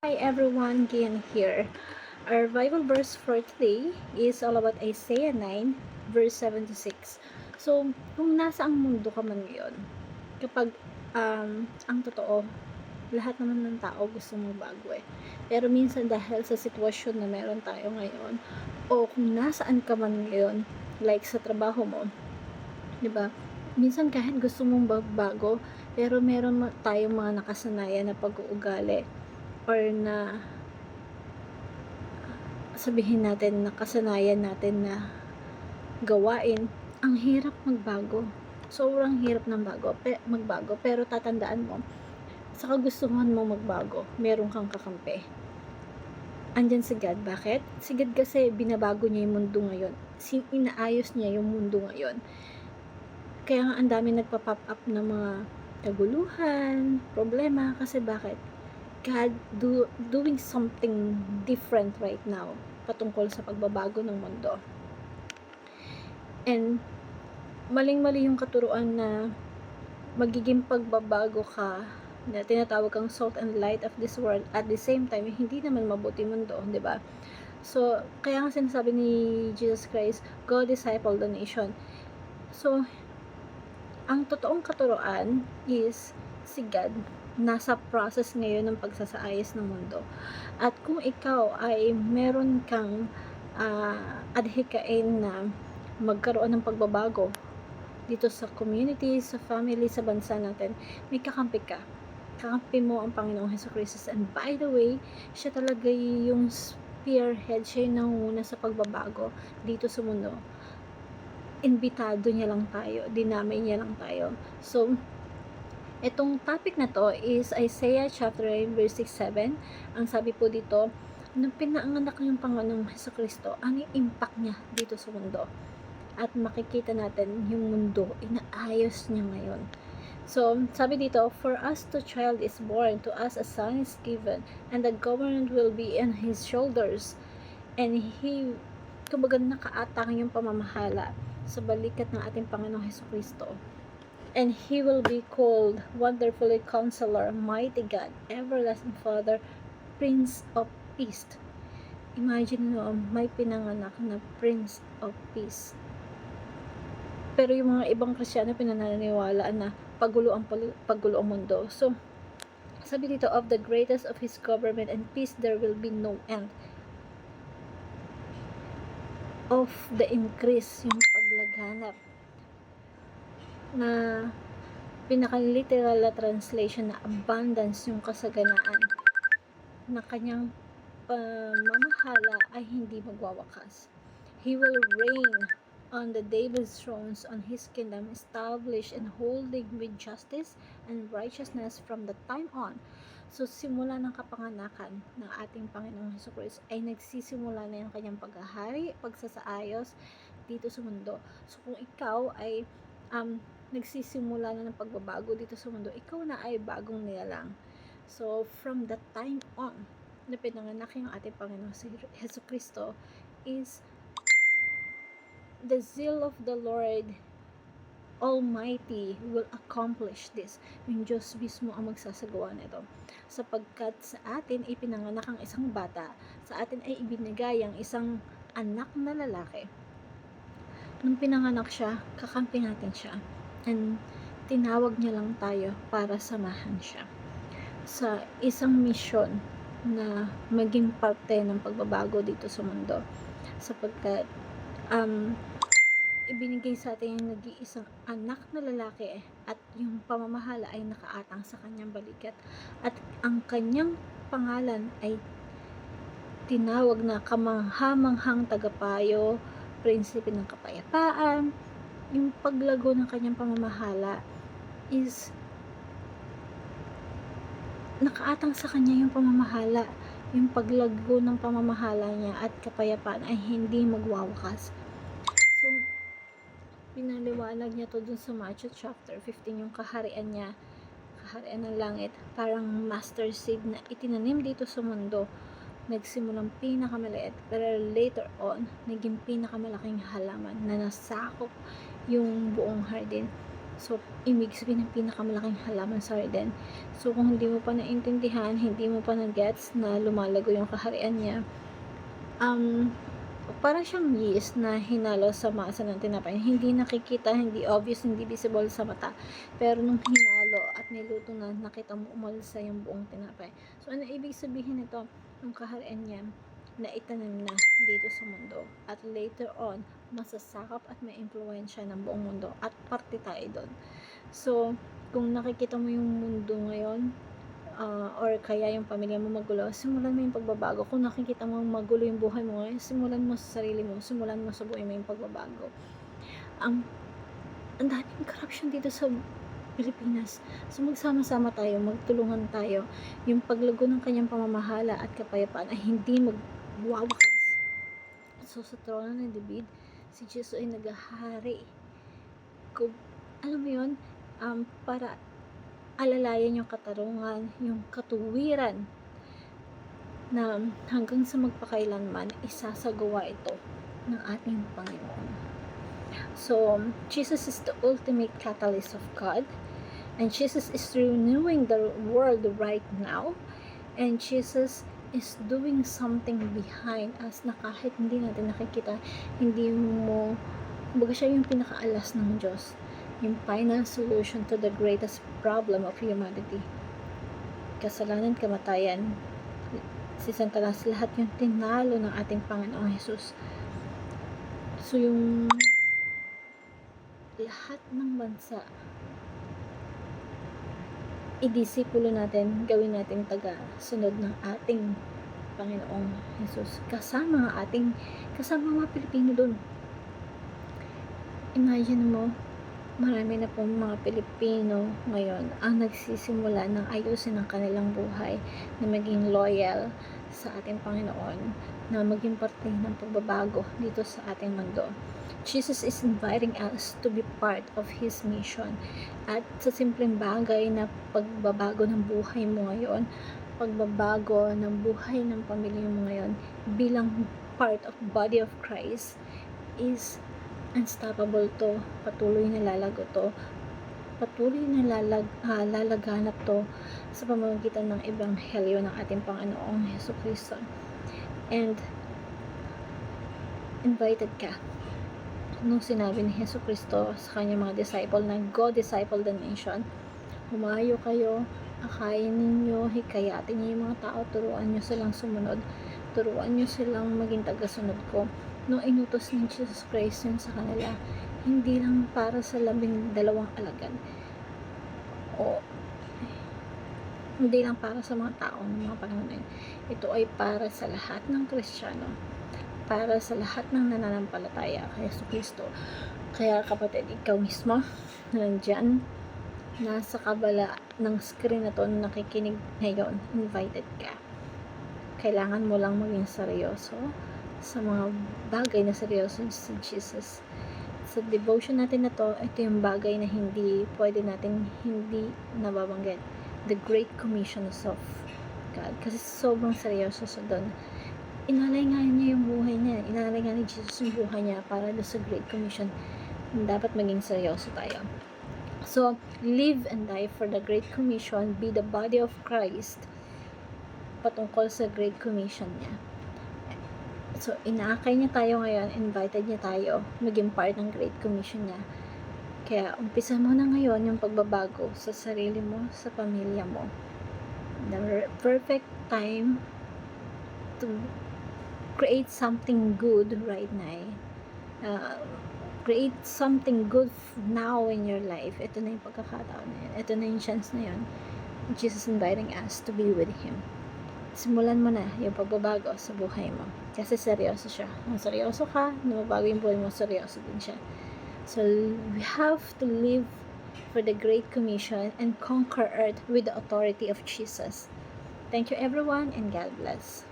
Hi everyone, Gian here. Our Bible verse for today is all about Isaiah 9, verse 7 to 6. So, kung nasa ang mundo ka man ngayon, kapag ang totoo, lahat naman ng tao gusto magbago eh. Pero minsan dahil sa sitwasyon na meron tayo ngayon, o kung nasaan ka man ngayon, like sa trabaho mo, 'di ba? Minsan kahit gusto mong magbago, pero meron tayong mga nakasanayan na pag-uugali or na sabihin natin na kasanayan natin na gawain, ang hirap magbago. Sobrang hirap ng magbago, pero tatandaan mo, sa kagustuhan mo magbago, meron kang kakampi. Andyan si God. Bakit? Si God kasi binabago niya yung mundo ngayon. Inaayos niya yung mundo ngayon. Kaya nga ang dami nagpa-pop up ng mga kaguluhan, problema, kasi bakit? God doing something different right now patungkol sa pagbabago ng mundo. And maling-mali yung katuruan na magiging pagbabago ka, na tinatawag kang salt and light of this world, at the same time hindi naman mabuti mundo, 'di ba? So kaya nga sinasabi ni Jesus Christ, go disciple the nation. So ang totoong katuruan is si God nasa process ngayon ng pagsasaayos ng mundo. At kung ikaw ay meron kang adhikain na magkaroon ng pagbabago dito sa community, sa family, sa bansa natin, may kakampi ka. Kakampi mo ang Panginoong Jesucristo. And by the way, siya talaga yung spearhead, siya yung nangunguna sa pagbabago dito sa mundo. Imbitado niya lang tayo, dinamay niya lang tayo. So, itong topic na to is Isaiah chapter 9 verse 6-7. Ang sabi po dito, nung pinanganak yung Panginoong Jesucristo, ano yung impact niya dito sa mundo? At makikita natin yung mundo, inaayos niya ngayon. So, sabi dito, for us to child is born, to us a son is given, and the government will be on his shoulders. And he, kumbaga nakaatang yung pamamahala sa balikat ng ating Panginoong Jesucristo. And he will be called Wonderfully Counselor, Mighty God, Everlasting Father, Prince of Peace. Imagine mo, may pinanganak na Prince of Peace. Pero yung mga ibang Kristiyano pinaniniwalaan na pagulo ang mundo. So, sabi dito, of the greatest of his government and peace there will be no end. Of the increase, yung paglaganap, na pinaka-literal na translation na abundance, yung kasaganaan na kanyang pamamahala ay hindi magwawakas. He will reign on the David's thrones on his kingdom, established and holding with justice and righteousness from the time on. So, simula ng kapanganakan ng ating Panginoong Jesucristo ay nagsisimula na yung kanyang paghahari, pagsasaayos dito sa mundo. So, kung ikaw ay nagsisimula na ng pagbabago dito sa mundo, ikaw na ay bagong nilalang. So, from that time on, na pinanganak yung ating Panginoon si Jesucristo, is the zeal of the Lord Almighty will accomplish this. Yung Diyos mismo ang magsasagawa nito. Sapagkat sa atin ipinanganak ang isang bata, sa atin ay ibinigay ang isang anak na lalaki. Nung pinanganak siya, kakampi natin siya. And tinawag niya lang tayo para samahan siya sa isang misyon na maging parte ng pagbabago dito sa mundo. Sapagkat ibinigay sa atin yung nag-iisang anak na lalaki at yung pamamahala ay nakaatang sa kanyang balikat. At ang kanyang pangalan ay tinawag na kamanghamanghang tagapayo, prinsipe ng kapayapaan. Yung paglago ng kanyang pamamahala is nakaatang sa kanya yung pamamahala. Yung paglago ng pamamahala niya at kapayapaan ay hindi magwawakas. So, pinaliwanag niya to dun sa Matthew chapter 15, yung kaharian niya, kaharian ng langit, parang master seed na itinanim dito sa mundo. Nagsimulang pinakamaliit, pero later on, naging pinakamalaking halaman na nasakop yung buong hardin. So, ibig sabihin ng pinakamalaking halaman sa Eden. So, kung hindi mo pa naintindihan, hindi mo pa na-gets na lumalago yung kaharian niya, parang siyang yeast na hinalo sa masa ng tinapay. Hindi nakikita, hindi obvious, hindi visible sa mata. Pero nung hinalo at niluto na, nakita mo umalsa yung buong tinapay. So, ano ibig sabihin nito? Yung kaharian niya na itanim na dito sa mundo. At later on, masasakop at may impluwensya ng buong mundo. At parte tayo doon. So, kung nakikita mo yung mundo ngayon, or kaya yung pamilya mo magulo, simulan mo yung pagbabago. Kung nakikita mo magulo yung buhay mo ngayon, simulan mo sa sarili mo, simulan mo sa buhay mo yung pagbabago. Ang daming corruption dito sa Pilipinas. So, magsama-sama tayo, magtulungan tayo. Yung paglago ng kanyang pamamahala at kapayapaan ay hindi magwawakas. So, sa trono ng David, si Jesus ay naghahari. Kung, alam mo yun, para alalayan yung katarungan, yung katuwiran na hanggang sa magpakailanman isasagawa ito ng ating Panginoon. So, Jesus is the ultimate catalyst of God, and Jesus is renewing the world right now, and Jesus is doing something behind us na kahit hindi natin nakikita, hindi mo, kumbaga siya yung pinakaalas ng Diyos, yung final solution to the greatest problem of humanity. Kasalanan, kamatayan, si Santanas, lahat yung tinalo ng ating Panginoong Jesus. So, yung lahat ng bansa, idisipulo natin, gawin natin taga-sunod ng ating Panginoong Jesus. Kasama mga Pilipino dun. Imagine mo, marami na pong mga Pilipino ngayon ang nagsisimula ng ayusin ang kanilang buhay, na maging loyal sa ating Panginoon, na maging parte ng pagbabago dito sa ating mundo. Jesus is inviting us to be part of His mission. At sa simpleng bagay na pagbabago ng buhay mo ngayon, pagbabago ng buhay ng pamilya mo ngayon, bilang part of body of Christ, is unstoppable to, patuloy na lalago to, patuloy na lalaganap to sa pamamagitan ng ebanghelyo ng ating Panginoong Jesucristo. And invited ka. Nung sinabi ni Jesucristo sa kanyang mga disciple na go disciple the nation, humayo kayo, akayin ninyo, hikayatin niyo yung mga tao, turuan niyo silang sumunod, turuan niyo silang maging tagasunod ko. Nung inutos ni Jesus Christ yun sa kanila, hindi lang para sa 12 alagad, o hindi lang para sa mga tao ng mga panahon na yun. Ito ay para sa lahat ng Kristiyano, para sa lahat ng nananampalataya kay Jesucristo. Kaya kapatid, ikaw mismo na nandyan, nasa kabala ng screen na to, nakikinig ngayon, invited ka. Kailangan mo lang maging seryoso sa mga bagay na seryoso si Jesus. Sa devotion natin na to, ito yung bagay na hindi pwede natin hindi nababanggit. The Great Commission of God. Kasi sobrang seryoso sa doon. Inalay nga niya yung buhay niya. Inalay nga ni Jesus yung buhay niya para doon sa Great Commission. Dapat maging seryoso tayo. So, live and die for the Great Commission. Be the body of Christ patungkol sa Great Commission niya. So, inaakay niya tayo ngayon, invited niya tayo maging part ng Great Commission niya. Kaya, umpisa mo na ngayon yung pagbabago sa sarili mo, sa pamilya mo. The perfect time to create something good right now. Create something good now in your life. Ito na yung pagkakataon na yun. Ito na yung chance na yun. Jesus inviting us to be with Him. Simulan mo na yung pagbabago sa buhay mo. Kasi seryoso siya. Kung seryoso ka, na mabago yung buhay mo, seryoso din siya. So, we have to live for the Great Commission and conquer earth with the authority of Jesus. Thank you everyone, and God bless.